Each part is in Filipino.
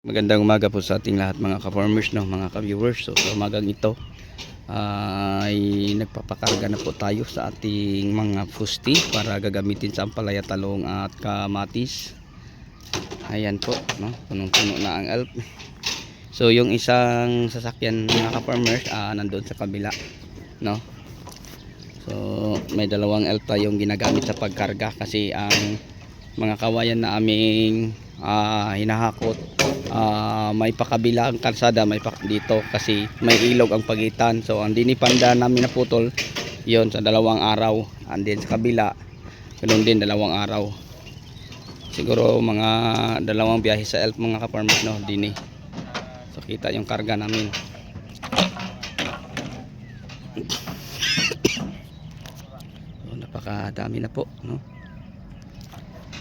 Magandang umaga po sa ating lahat mga ka-farmers, no, mga ka-viewers. So sa umagang ito ay nagpapakarga na po tayo sa ating mga fusti para gagamitin sa ampalaya, talong at kamatis. Ayan po, no, punong-puno na ang elf. So yung isang sasakyan mga ka-farmers nandoon sa kabila, no. So may dalawang elf tayong ginagamit sa pagkarga kasi ang mga kawayan na aming hinahakot, may pakabila ang kalsada, may dito kasi may ilog ang pagitan. So ang dinipanda namin naputol yon sa 2 araw, and then sa kabila ganoon din 2 araw, siguro mga 2 biyahe sa elf mga ka-farmers, no, dini. So kita yung karga namin. So napakadami na po, no.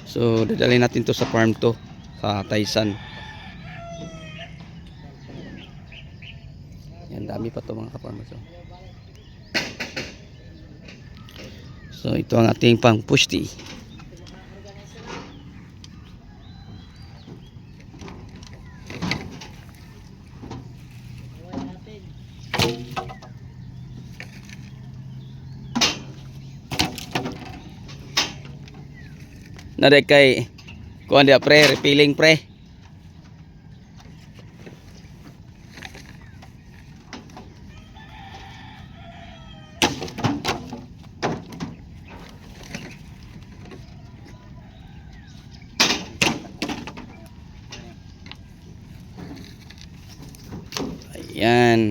So dadalhin natin to sa farm to sa Taysan. Yan, dami pa to mga ka-farmers. So ito ang ating pang pushti. Nade kay kuan dia pre, refilling pre. Ayan.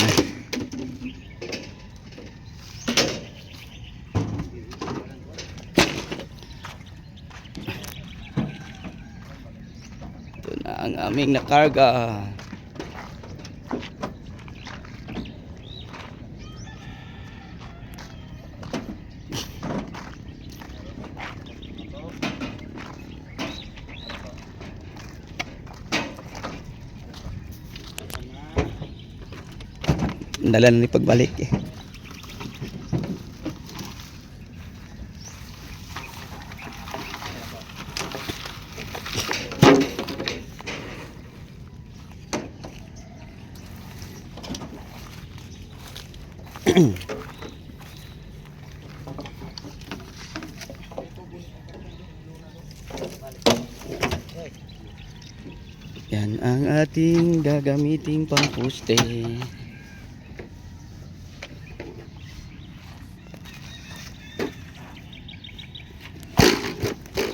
Ito na ang aming nakarga. Dala na ni pagbalik eh. Yan ang ating gagamiting pangpuste.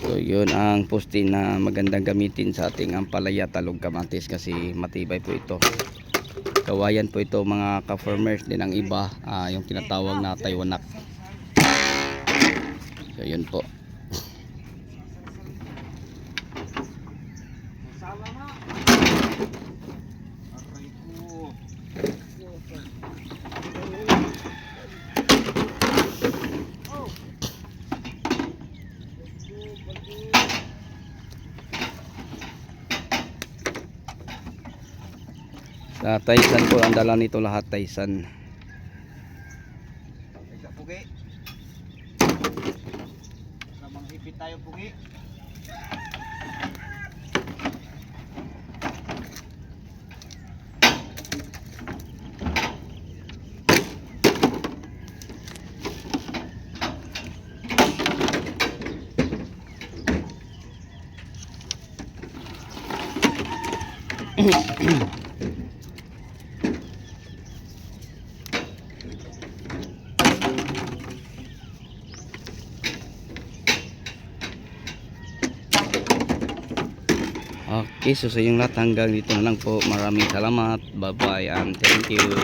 So yun ang puste na magandang gamitin sa ating ampalaya, talong, kamatis kasi matibay po ito. Kawayan po ito mga ka-farmers, din ang iba yung tinatawag na Taiwanak. So yun po. Sa Taysan po ang dala nito, lahat Taysan. Pugi. Namang hipit tayo pugi. Okay, so sa inyong lahat hanggang dito na lang po. Maraming salamat. Bye bye and thank you.